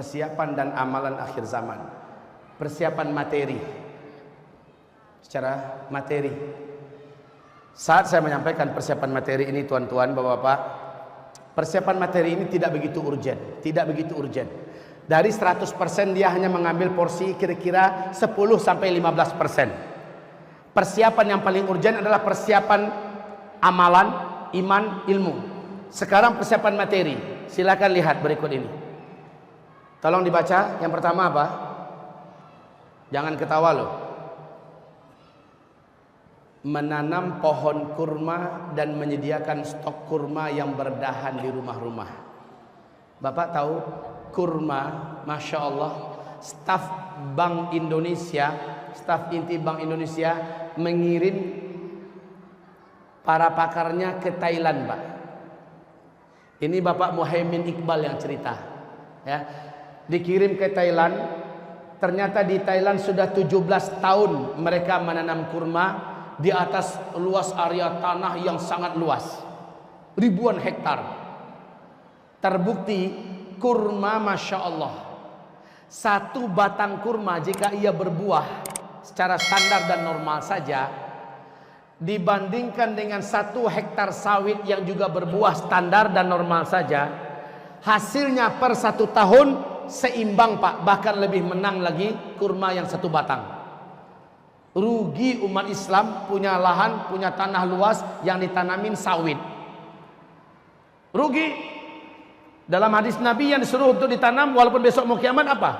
persiapan dan amalan akhir zaman. Persiapan materi. Secara materi. Saat saya menyampaikan persiapan materi ini, tuan-tuan, bapak-bapak, persiapan materi ini tidak begitu urgent, tidak begitu urgent. Dari 100% dia hanya mengambil porsi kira-kira 10-15%. Persiapan yang paling urgent adalah persiapan amalan, iman, ilmu. Sekarang persiapan materi. Silakan lihat berikut ini. Tolong dibaca. Yang pertama apa? Jangan ketawa loh. Menanam pohon kurma dan menyediakan stok kurma yang berdahan di rumah-rumah. Bapak tahu kurma, Masya Allah, staf Bank Indonesia, staf inti Bank Indonesia mengirim para pakarnya ke Thailand, Pak. Ini Bapak Muhaimin Iqbal yang cerita, ya. Dikirim ke Thailand. Ternyata di Thailand sudah 17 tahun mereka menanam kurma di atas luas area tanah yang sangat luas, ribuan hektar. Terbukti kurma, Masya Allah, satu batang kurma jika ia berbuah secara standar dan normal saja, dibandingkan dengan 1 hektar sawit yang juga berbuah standar dan normal saja, hasilnya per 1 tahun seimbang, Pak. Bahkan lebih menang lagi kurma yang 1 batang. Rugi umat Islam punya lahan, punya tanah luas yang ditanamin sawit. Rugi. Dalam hadis Nabi yang disuruh untuk ditanam walaupun besok mau kiamat apa?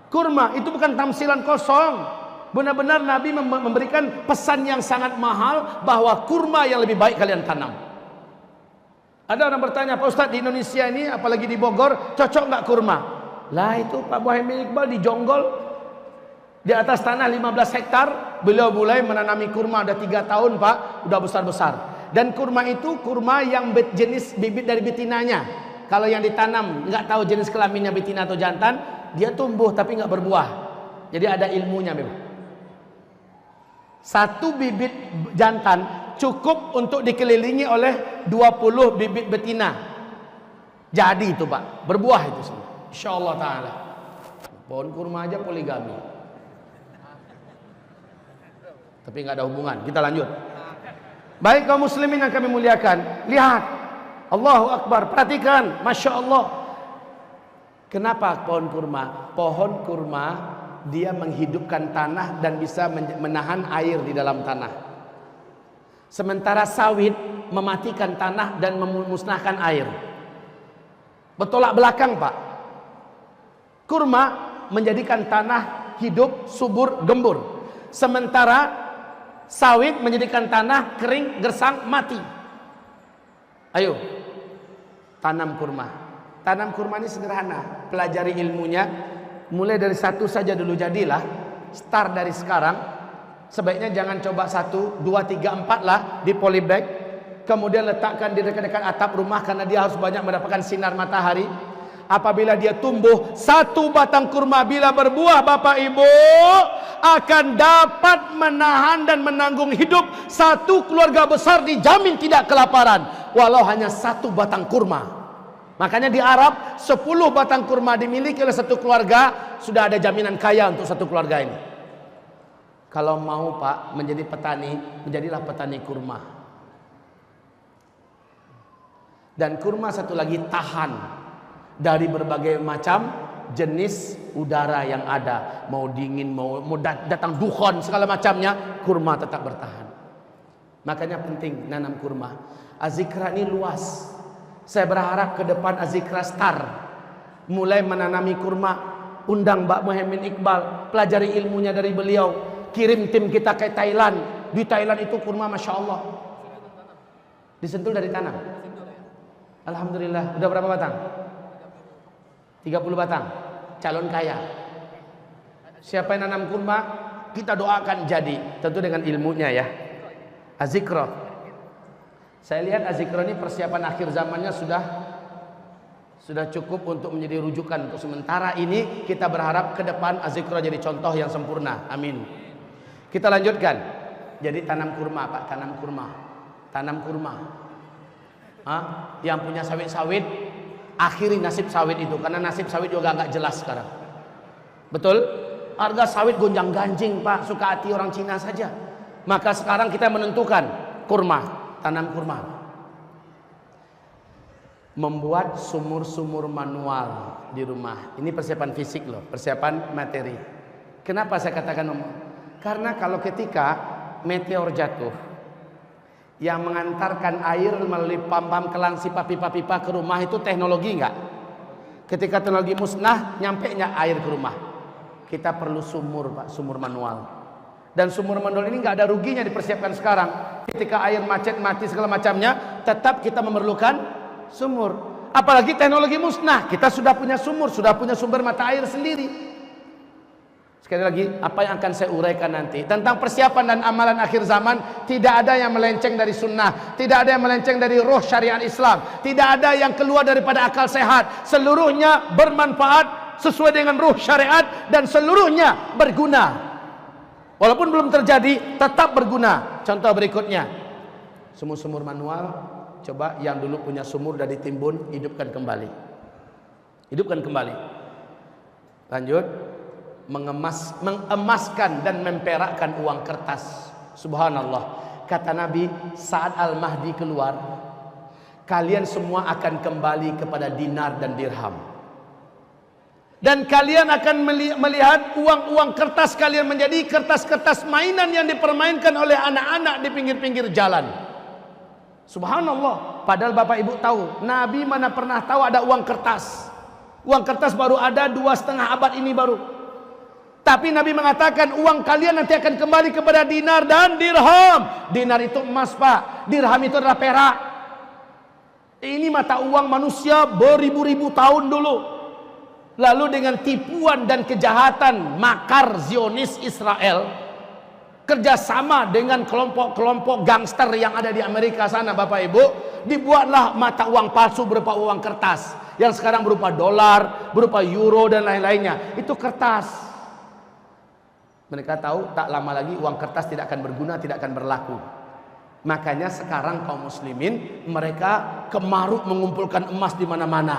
Kurma. Itu bukan tamsilan kosong. Benar-benar Nabi memberikan pesan yang sangat mahal bahwa kurma yang lebih baik kalian tanam. Ada orang bertanya, Pak Ustadz, di Indonesia ini apalagi di Bogor cocok nggak kurma? Lah itu Pak Muhaimin Iqbal di Jonggol, di atas tanah 15 hektar, beliau mulai menanami kurma. Ada 3 tahun, Pak, udah besar-besar. Dan kurma itu kurma yang jenis bibit dari betinanya. Kalau yang ditanam nggak tahu jenis kelaminnya betina atau jantan, dia tumbuh tapi nggak berbuah. Jadi ada ilmunya memang. 1 bibit jantan cukup untuk dikelilingi oleh 20 bibit betina. Jadi itu, Pak, berbuah itu semua. Insyaallah taala. Pohon kurma aja poligami. Tapi nggak ada hubungan. Kita lanjut. Baik kaum muslimin yang kami muliakan, lihat, Allahu Akbar, perhatikan, Masya Allah. Kenapa pohon kurma? Pohon kurma dia menghidupkan tanah dan bisa menahan air di dalam tanah. Sementara sawit mematikan tanah dan memusnahkan air. Bertolak belakang, Pak. Kurma menjadikan tanah hidup, subur, gembur. Sementara sawit menjadikan tanah kering, gersang, mati. Ayo, tanam kurma. Tanam kurma ini sederhana. Pelajari ilmunya. Mulai dari 1 saja dulu jadilah. Start dari sekarang. Sebaiknya jangan coba 1, 2, 3, 4 lah di polybag. Kemudian letakkan di dekat-dekat atap rumah karena dia harus banyak mendapatkan sinar matahari. Apabila dia tumbuh, 1 batang kurma bila berbuah, Bapak Ibu, akan dapat menahan dan menanggung hidup 1 keluarga besar, dijamin tidak kelaparan walau hanya 1 batang kurma. Makanya di Arab 10 batang kurma dimiliki oleh 1 keluarga, sudah ada jaminan kaya untuk 1 keluarga ini. Kalau mau, Pak, menjadi petani, menjadilah petani kurma. Dan kurma satu lagi tahan dari berbagai macam jenis udara yang ada, mau dingin, mau datang dukhon segala macamnya, kurma tetap bertahan. Makanya penting nanam kurma. Azikra ini luas. Saya berharap ke depan Azikra Star mulai menanami kurma. Undang Mbak Muhaimin Iqbal, pelajari ilmunya dari beliau. Kirim tim kita ke Thailand. Di Thailand itu kurma, Masya Allah, disentul dari tanam. Alhamdulillah. Udah berapa batang? 30 batang. Calon kaya. Siapa yang nanam kurma, kita doakan jadi. Tentu dengan ilmunya ya. Azikra. Saya lihat Azikra ini persiapan akhir zamannya sudah cukup untuk menjadi rujukan untuk sementara ini. Kita berharap ke depan Azikra jadi contoh yang sempurna. Amin. Kita lanjutkan. Jadi tanam kurma, Pak, tanam kurma. Tanam kurma. Yang punya sawit-sawit, Akhiri nasib sawit itu, karena nasib sawit juga nggak jelas sekarang. Betul? Harga sawit gonjang-ganjing Pak, suka hati orang Cina saja. Maka sekarang kita menentukan kurma, tanam kurma. Membuat sumur-sumur manual di rumah. Ini persiapan fisik loh, persiapan materi. Kenapa saya katakan karena kalau ketika meteor jatuh yang mengantarkan air melalui pam-pam kelangsi pipa-pipa ke rumah itu teknologi enggak? Ketika teknologi musnah, nyampe nya air ke rumah. Kita perlu sumur Pak, sumur manual. Dan sumur manual ini enggak ada ruginya dipersiapkan sekarang. Ketika air macet, mati segala macamnya, tetap kita memerlukan sumur. Apalagi teknologi musnah, kita sudah punya sumur, sudah punya sumber mata air sendiri. Sekali lagi, apa yang akan saya uraikan nanti tentang persiapan dan amalan akhir zaman, tidak ada yang melenceng dari sunnah, tidak ada yang melenceng dari roh syariat Islam, tidak ada yang keluar daripada akal sehat. Seluruhnya bermanfaat sesuai dengan roh syariat dan seluruhnya berguna. Walaupun belum terjadi, tetap berguna. Contoh berikutnya, sumur-sumur manual. Coba yang dulu punya sumur dan ditimbun, hidupkan kembali. Hidupkan kembali. Lanjut. Mengemaskan dan memperakkan uang kertas. Subhanallah. Kata Nabi, saat Al-Mahdi keluar, kalian semua akan kembali kepada dinar dan dirham. Dan kalian akan melihat uang-uang kertas kalian menjadi kertas-kertas mainan yang dipermainkan oleh anak-anak di pinggir-pinggir jalan. Subhanallah. Padahal Bapak Ibu tahu, Nabi mana pernah tahu ada uang kertas. Uang kertas baru ada 2,5 abad ini baru. Tapi Nabi mengatakan uang kalian nanti akan kembali kepada dinar dan dirham. Dinar itu emas Pak, dirham itu adalah perak. Ini mata uang manusia beribu-ribu tahun dulu. Lalu dengan tipuan dan kejahatan makar Zionis Israel, kerjasama dengan kelompok-kelompok gangster yang ada di Amerika sana Bapak Ibu, dibuatlah mata uang palsu berupa uang kertas. Yang sekarang berupa dolar, berupa euro dan lain-lainnya. Itu kertas. Mereka tahu tak lama lagi uang kertas tidak akan berguna, tidak akan berlaku. Makanya sekarang kaum muslimin mereka kemaruk mengumpulkan emas di mana-mana.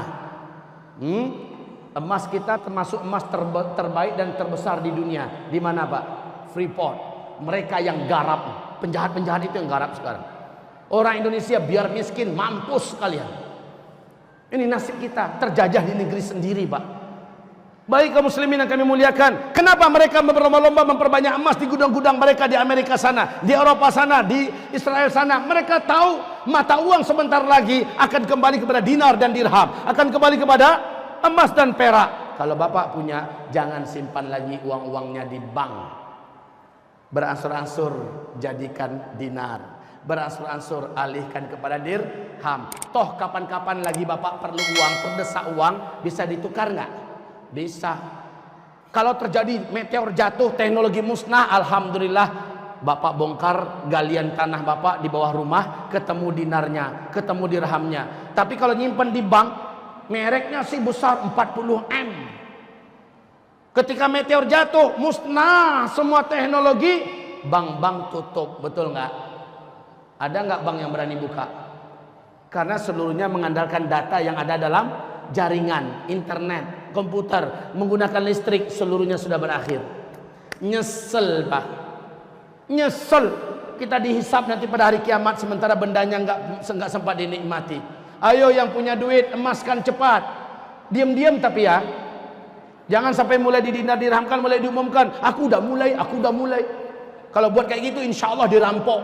Emas kita termasuk emas terbaik dan terbesar di dunia. Di mana Pak? Freeport. Mereka yang garap, penjahat-penjahat itu yang garap sekarang. Orang Indonesia biar miskin, mampus kalian. Ini nasib kita, terjajah di negeri sendiri Pak. Baik kaum muslimin yang kami muliakan, kenapa mereka berlomba-lomba memperbanyak emas di gudang-gudang mereka di Amerika sana, di Eropa sana, di Israel sana? Mereka tahu mata uang sebentar lagi akan kembali kepada dinar dan dirham, akan kembali kepada emas dan perak. Kalau Bapak punya, jangan simpan lagi uang-uangnya di bank. Beransur-ansur jadikan dinar, beransur-ansur alihkan kepada dirham. Toh kapan-kapan lagi Bapak perlu uang, terdesak uang, bisa ditukar nggak? Bisa. Kalau terjadi meteor jatuh, teknologi musnah, alhamdulillah Bapak bongkar galian tanah Bapak di bawah rumah, ketemu dinarnya, ketemu dirhamnya. Tapi kalau nyimpen di bank, mereknya sih besar 40 M. Ketika meteor jatuh, musnah semua teknologi, bank-bank tutup. Betul nggak? Ada nggak bank yang berani buka? Karena seluruhnya mengandalkan data yang ada dalam jaringan, internet, komputer, menggunakan listrik, seluruhnya sudah berakhir. Nyesel Pak, nyesel kita dihisap nanti pada hari kiamat, sementara bendanya nggak sempat dinikmati. Ayo yang punya duit, emaskan cepat. Diam-diam tapi ya, jangan sampai mulai didinar dirhamkan, mulai diumumkan, aku udah mulai. Kalau buat kayak gitu insya Allah dirampok.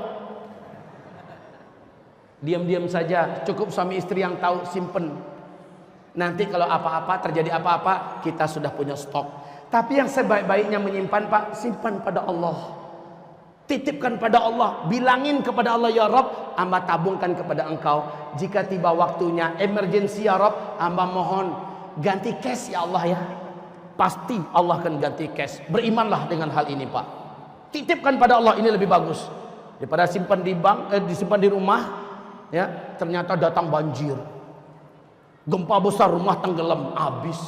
Diam-diam saja, cukup suami istri yang tahu, simpen. Nanti kalau apa-apa, terjadi apa-apa, kita sudah punya stok. Tapi yang sebaik-baiknya menyimpan Pak, simpan pada Allah. Titipkan pada Allah, bilangin kepada Allah, ya Rabb, hamba tabungkan kepada Engkau. Jika tiba waktunya emergency ya Rabb, hamba mohon ganti cash ya Allah ya. Pasti Allah akan ganti cash. Berimanlah dengan hal ini Pak. Titipkan pada Allah, ini lebih bagus daripada simpan di bank, disimpan di rumah. Ya, ternyata datang banjir, gempa besar, rumah tenggelam, habis.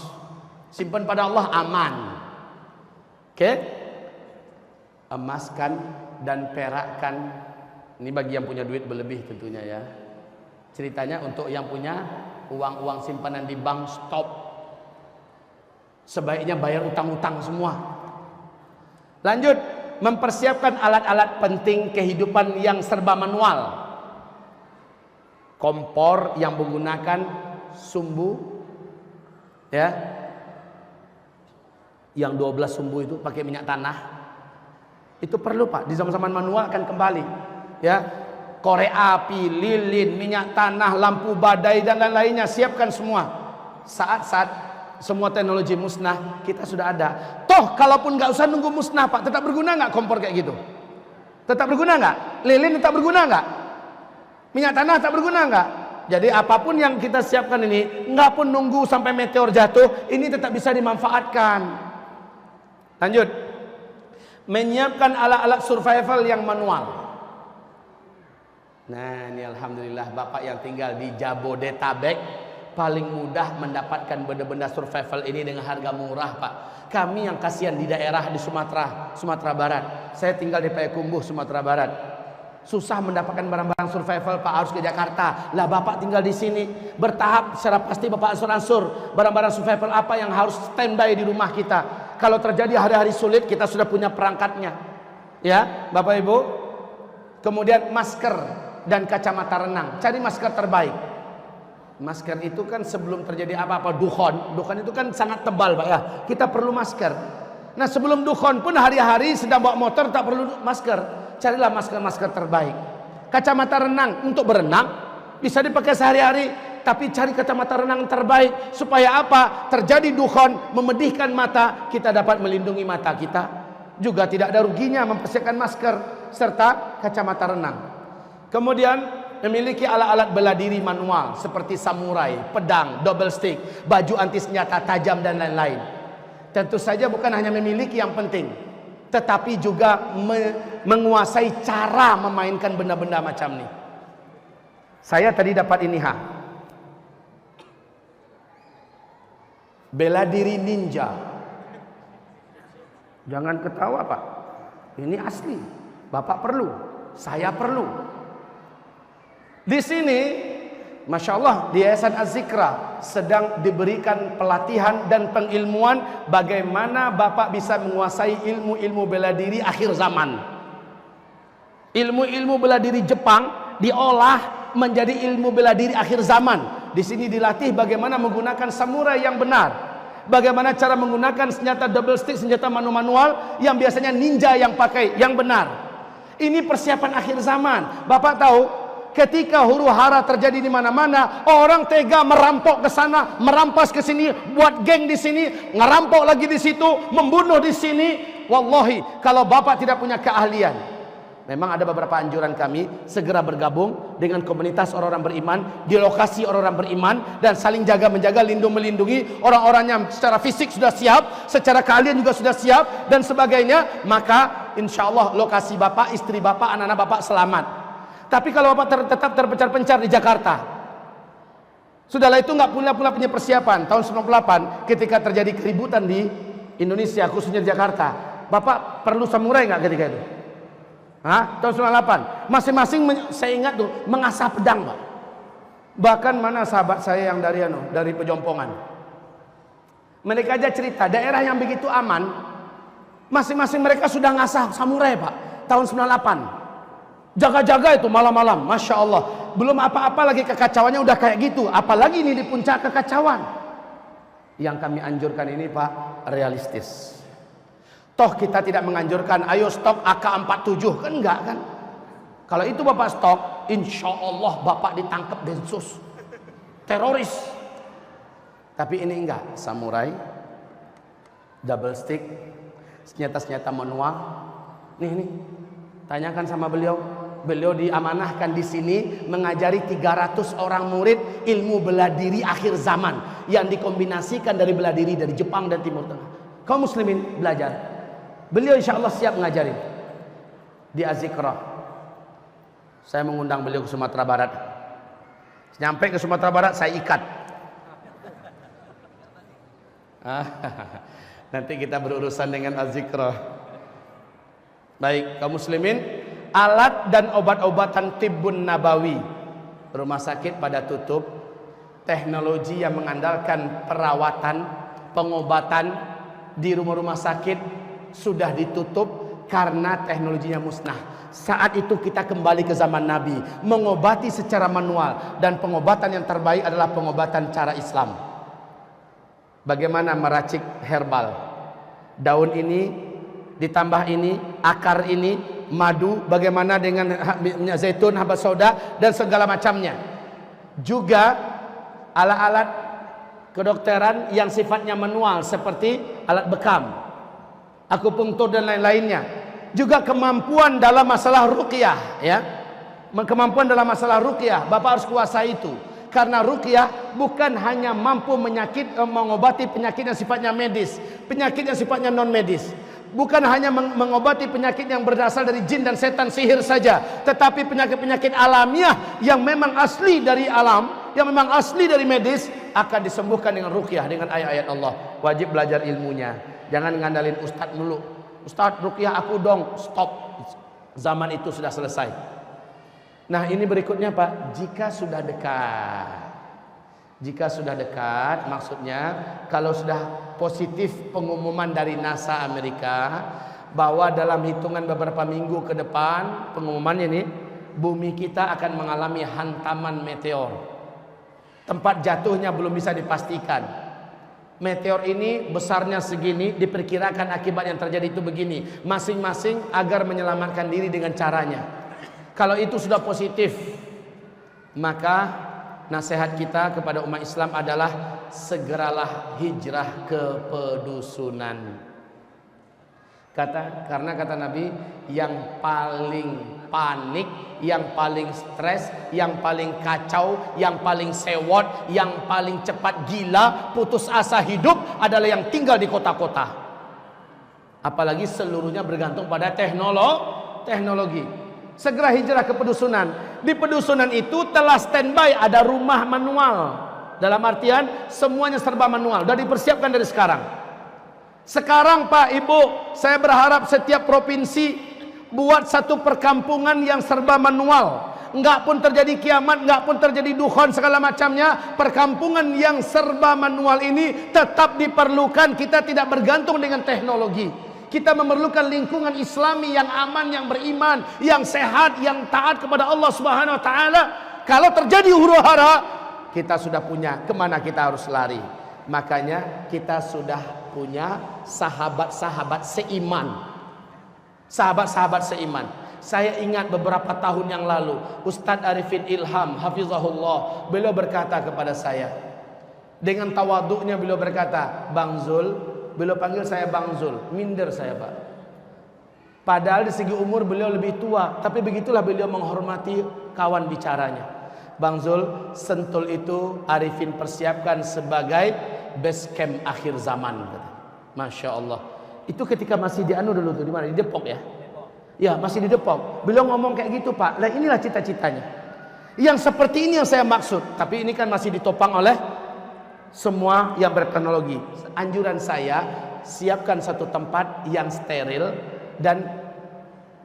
Simpan pada Allah, aman. Oke? Emaskan dan perakkan. Ini bagi yang punya duit berlebih tentunya ya. Ceritanya untuk yang punya uang-uang simpanan di bank stop. Sebaiknya bayar utang-utang semua. Lanjut, mempersiapkan alat-alat penting kehidupan yang serba manual. Kompor yang menggunakan sumbu, ya, yang 12 sumbu itu pakai minyak tanah. Itu perlu Pak, di zaman-zaman manual akan kembali, ya. Korek api, lilin, minyak tanah, lampu badai dan lain-lainnya, siapkan semua. Saat-saat semua teknologi musnah, kita sudah ada. Toh kalaupun nggak usah nunggu musnah Pak, tetap berguna nggak kompor kayak gitu? Tetap berguna nggak? Lilin tetap berguna nggak? Minyak tanah tak berguna enggak? Jadi apapun yang kita siapkan ini, enggak pun nunggu sampai meteor jatuh, ini tetap bisa dimanfaatkan. Lanjut. Menyiapkan alat-alat survival yang manual. Nah, ini alhamdulillah Bapak yang tinggal di Jabodetabek paling mudah mendapatkan benda-benda survival ini dengan harga murah, Pak. Kami yang kasihan di daerah di Sumatera Barat. Saya tinggal di Payakumbuh, Sumatera Barat. Susah mendapatkan barang-barang survival Pak, harus ke Jakarta. Lah Bapak tinggal di sini, bertahap secara pasti Bapak ansur-ansur barang-barang survival apa yang harus standby di rumah kita. Kalau terjadi hari-hari sulit, kita sudah punya perangkatnya. Ya, Bapak Ibu. Kemudian masker dan kacamata renang. Cari masker terbaik. Masker itu kan sebelum terjadi apa-apa, dukhon itu kan sangat tebal Pak ya. Kita perlu masker. Nah, sebelum dukhon pun hari-hari sedang bawa motor tak perlu masker. Carilah masker-masker terbaik. Kacamata renang untuk berenang bisa dipakai sehari-hari, tapi cari kacamata renang terbaik supaya apa? Terjadi dukhon, memedihkan mata, kita dapat melindungi mata kita. Juga tidak ada ruginya mempersiapkan masker serta kacamata renang. Kemudian memiliki alat-alat bela diri manual seperti samurai, pedang, double stick, baju anti senjata tajam dan lain-lain. Tentu saja bukan hanya memiliki yang penting, tetapi juga menguasai cara memainkan benda-benda macam ini. Saya tadi dapat ini bela diri ninja. Jangan ketawa Pak, ini asli. Bapak perlu, saya perlu. Di sini Masya Allah di Yayasan Az-Zikra sedang diberikan pelatihan dan pengilmuan bagaimana Bapak bisa menguasai ilmu-ilmu bela diri akhir zaman. Ilmu-ilmu bela diri Jepang diolah menjadi ilmu bela diri akhir zaman. Di sini dilatih bagaimana menggunakan samurai yang benar. Bagaimana cara menggunakan senjata double stick, senjata manual yang biasanya ninja yang pakai, yang benar. Ini persiapan akhir zaman. Bapak tahu ketika huru-hara terjadi di mana-mana, orang tega merampok ke sana, merampas ke sini, buat geng di sini, ngerampok lagi di situ, membunuh di sini. Wallahi, kalau Bapak tidak punya keahlian, memang ada beberapa anjuran kami segera bergabung dengan komunitas orang-orang beriman di lokasi orang-orang beriman dan saling jaga-menjaga, lindung-melindungi orang-orang yang secara fisik sudah siap, secara keahlian juga sudah siap dan sebagainya. Maka insya Allah lokasi Bapak, istri Bapak, anak-anak Bapak selamat. Tapi kalau Bapak tetap terpencar-pencar di Jakarta, sudahlah itu nggak punya persiapan. Tahun 98 ketika terjadi keributan di Indonesia, khususnya di Jakarta, Bapak perlu samurai nggak ketika itu? Tahun 98 masing-masing saya ingat tuh mengasah pedang Pak. Bahkan mana sahabat saya yang dari Pejompongan, mereka aja cerita daerah yang begitu aman, masing-masing mereka sudah ngasah samurai Pak. Tahun 98 jaga-jaga itu malam-malam, Masya Allah. Belum apa-apa lagi kekacauannya udah kayak gitu, apalagi ini di puncak kekacauan. Yang kami anjurkan ini Pak, realistis. Toh kita tidak menganjurkan ayo stok AK-47, kan enggak kan. Kalau itu Bapak stok, insya Allah Bapak ditangkap Densus, teroris. Tapi ini enggak, samurai, double stick, senjata-senjata manual. Nih, tanyakan sama beliau. Beliau diamanahkan di sini mengajari 300 orang murid ilmu bela diri akhir zaman yang dikombinasikan dari bela diri dari Jepang dan Timur Tengah. Kaum muslimin belajar. Beliau insya Allah siap ngajarin di Az-Zikra. Saya mengundang beliau ke Sumatera Barat. Nyampe ke Sumatera Barat saya ikat. Nanti kita berurusan dengan Az-Zikra. Baik, kaum muslimin, alat dan obat-obatan tibbun nabawi. Rumah sakit pada tutup, teknologi yang mengandalkan perawatan, pengobatan di rumah-rumah sakit sudah ditutup karena teknologinya musnah. Saat itu kita kembali ke zaman Nabi, mengobati secara manual, dan pengobatan yang terbaik adalah pengobatan cara Islam. Bagaimana meracik herbal? Daun ini ditambah ini, akar ini, madu, bagaimana dengan minyak zaitun, habas sauda, dan segala macamnya. Juga alat-alat kedokteran yang sifatnya manual seperti alat bekam, akupunktur dan lain-lainnya. Juga kemampuan dalam masalah ruqyah, ya. Kemampuan dalam masalah ruqyah, Bapak harus kuasai itu. Karena ruqyah bukan hanya mampu mengobati penyakit yang sifatnya medis, penyakit yang sifatnya non medis. Bukan hanya mengobati penyakit yang berasal dari jin dan setan, sihir saja, tetapi penyakit-penyakit alamiah yang memang asli dari alam, yang memang asli dari medis, akan disembuhkan dengan ruqyah, dengan ayat-ayat Allah. Wajib belajar ilmunya. Jangan ngandalin ustadz dulu. Ustadz ruqyah aku dong. Stop. Zaman itu sudah selesai. Nah, ini berikutnya Pak. Jika sudah dekat, maksudnya kalau sudah positif pengumuman dari NASA Amerika bahwa dalam hitungan beberapa minggu ke depan, pengumuman ini, bumi kita akan mengalami hantaman meteor. Tempat jatuhnya belum bisa dipastikan. Meteor ini besarnya segini, diperkirakan akibat yang terjadi itu begini. Masing-masing agar menyelamatkan diri dengan caranya. Kalau itu sudah positif, maka nasihat kita kepada umat Islam adalah segeralah hijrah ke pedusunan. Karena kata Nabi, yang paling panik, yang paling stres, yang paling kacau, yang paling sewot, yang paling cepat gila, putus asa hidup adalah yang tinggal di kota-kota. Apalagi seluruhnya bergantung pada teknologi. Segera hijrah ke pedusunan. Di pedusunan itu telah standby, ada rumah manual. Dalam artian semuanya serba manual, sudah dipersiapkan dari sekarang. Sekarang Pak Ibu, saya berharap setiap provinsi buat satu perkampungan yang serba manual. Enggak pun terjadi kiamat, enggak pun terjadi dukhon segala macamnya, perkampungan yang serba manual ini tetap diperlukan. Kita tidak bergantung dengan teknologi. Kita memerlukan lingkungan Islami yang aman, yang beriman, yang sehat, yang taat kepada Allah Subhanahu wa taala. Kalau terjadi huru-hara, kita sudah punya kemana kita harus lari. Makanya kita sudah punya sahabat-sahabat seiman. Sahabat-sahabat seiman. Saya ingat beberapa tahun yang lalu, Ustadz Arifin Ilham hafizahullah, beliau berkata kepada saya, dengan tawaduknya beliau berkata, Bang Zul, beliau panggil saya Bang Zul, minder saya Pak. Padahal di segi umur beliau lebih tua, tapi begitulah beliau menghormati kawan bicaranya. Bang Zul, Sentul itu Arifin persiapkan sebagai base camp akhir zaman. Masya Allah. Itu ketika masih di dulu tuh, di mana? Di Depok ya? Ya, masih di Depok. Beliau ngomong kayak gitu Pak. Nah, inilah cita-citanya. Yang seperti ini yang saya maksud. Tapi ini kan masih ditopang oleh semua yang berteknologi. Anjuran saya, siapkan satu tempat yang steril dan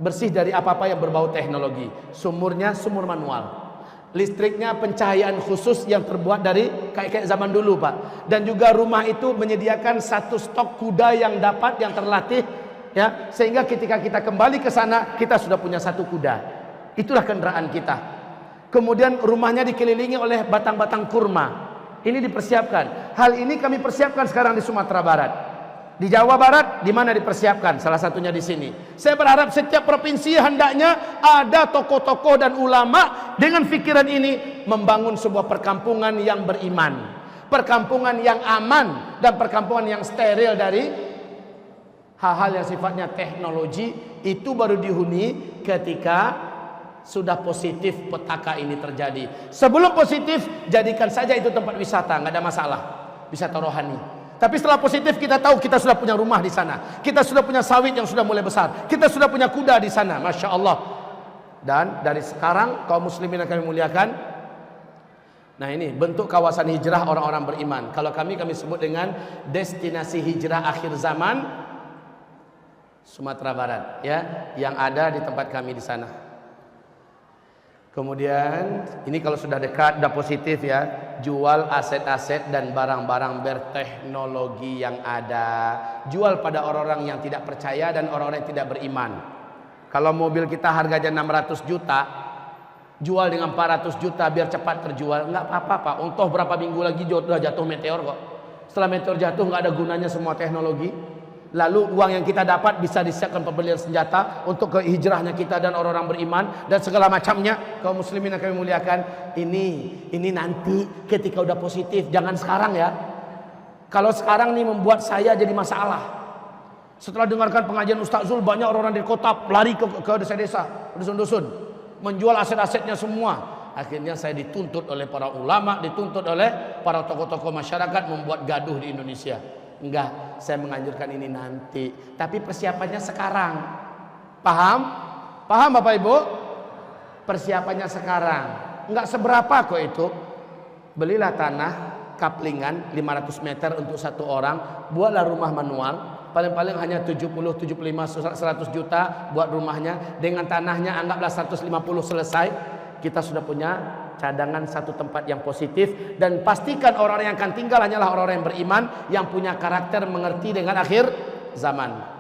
bersih dari apa-apa yang berbau teknologi. Sumurnya sumur manual. Listriknya pencahayaan khusus yang terbuat dari kayak zaman dulu Pak. Dan juga rumah itu menyediakan satu stok kuda yang terlatih, ya, sehingga ketika kita kembali ke sana kita sudah punya satu kuda. Itulah kendaraan kita. Kemudian rumahnya dikelilingi oleh batang-batang kurma. Ini dipersiapkan. Hal ini kami persiapkan sekarang di Sumatera Barat. Di Jawa Barat, di mana dipersiapkan? Salah satunya di sini. Saya berharap setiap provinsi hendaknya ada tokoh-tokoh dan ulama dengan pikiran ini membangun sebuah perkampungan yang beriman, perkampungan yang aman, dan perkampungan yang steril dari hal-hal yang sifatnya teknologi. Itu baru dihuni ketika sudah positif petaka ini terjadi. Sebelum positif, jadikan saja itu tempat wisata, nggak ada masalah, wisata rohani. Tapi setelah positif, kita tahu kita sudah punya rumah di sana, kita sudah punya sawit yang sudah mulai besar, kita sudah punya kuda di sana, Masya Allah. Dan dari sekarang kaum muslimin yang kami muliakan, nah ini bentuk kawasan hijrah orang-orang beriman. Kalau kami sebut dengan destinasi hijrah akhir zaman Sumatera Barat, ya, yang ada di tempat kami di sana. Kemudian ini kalau sudah dekat, sudah positif ya, jual aset-aset dan barang-barang berteknologi yang ada, jual pada orang-orang yang tidak percaya dan orang-orang yang tidak beriman. Kalau mobil kita harganya 600 juta, jual dengan 400 juta biar cepat terjual, nggak apa-apa Pak. Untung berapa minggu lagi sudah jatuh meteor kok. Setelah meteor jatuh nggak ada gunanya semua teknologi. Lalu uang yang kita dapat bisa disiapkan pembelian senjata untuk ke hijrahnya kita dan orang-orang beriman dan segala macamnya. Kaum muslimin yang kami muliakan, ini nanti ketika udah positif, jangan sekarang ya. Kalau sekarang nih membuat saya jadi masalah. Setelah dengarkan pengajian Ustaz Zul, banyak orang-orang di kota lari ke desa-desa, dusun-dusun, menjual aset-asetnya semua. Akhirnya saya dituntut oleh para ulama, dituntut oleh para tokoh-tokoh masyarakat membuat gaduh di Indonesia. Enggak, saya menganjurkan ini nanti, tapi persiapannya sekarang. Paham? Paham Bapak Ibu? Persiapannya sekarang. Enggak seberapa kok itu. Belilah tanah kaplingan 500 meter untuk satu orang, buatlah rumah manual. Paling-paling hanya 70, 75, 100 juta buat rumahnya. Dengan tanahnya anggaplah 150 selesai. Kita sudah punya cadangan satu tempat yang positif. Dan pastikan orang yang akan tinggal hanyalah orang-orang yang beriman, yang punya karakter mengerti dengan akhir zaman.